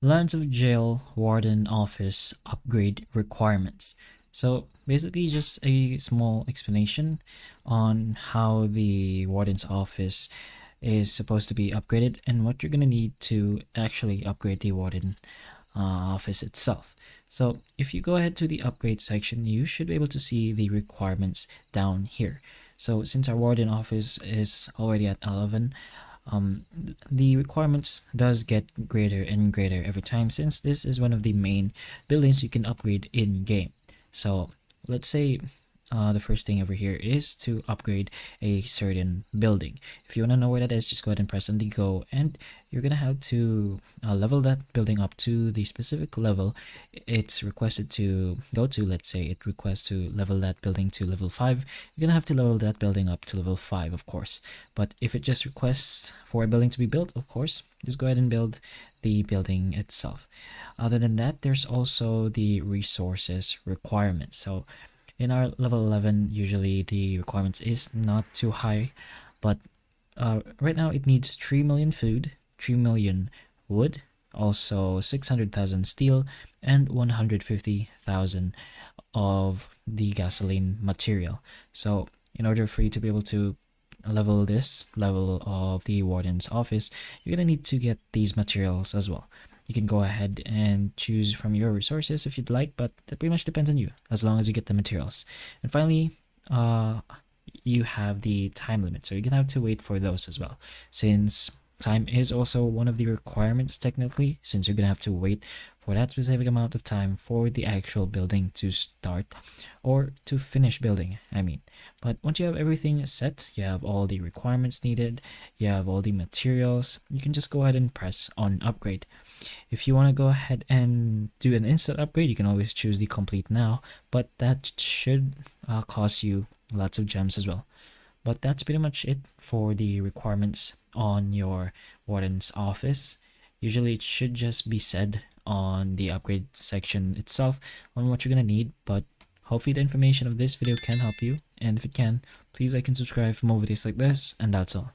Lines of Jail Warden Office upgrade requirements. So basically just a small explanation on how the warden's office is supposed to be upgraded and what you're going to need to actually upgrade the warden office itself. So if you go ahead to the upgrade section, you should be able to see the requirements down here. So since our warden office is already at 11, the requirements does get greater and greater every time, since this is one of the main buildings you can upgrade in game. So let's say the first thing over here is to upgrade a certain building. If you want to know where that is, just go ahead and press on the go, and you're gonna have to level that building up to the specific level it's requested to go to. Let's say it requests to level that building to level 5. You're gonna have to level that building up to level 5, of course. But if it just requests for a building to be built, of course, just go ahead and build the building itself. Other than that, there's also the resources requirements. So in our level 11, usually the requirements is not too high, but right now it needs 3 million food, 3 million wood, also 600,000 steel, and 150,000 of the gasoline material. So in order for you to be able to level this level of the warden's office, you're gonna need to get these materials as well. You can go ahead and choose from your resources if you'd like, but that pretty much depends on you, as long as you get the materials. And finally, you have the time limit, so you're gonna have to wait for those as well, since time is also one of the requirements technically, since you're gonna have to wait for that specific amount of time for the actual building to start or to finish building, I mean. But once you have everything set, you have all the requirements needed, you have all the materials, you can just go ahead and press on upgrade. If you want to go ahead and do an instant upgrade, you can always choose the complete now, but that should cost you lots of gems as well. But that's pretty much it for the requirements on your warden's office. Usually it should just be said on the upgrade section itself on what you're gonna need, but hopefully the information of this video can help you, and if it can, please like and subscribe for more videos like this, and that's all.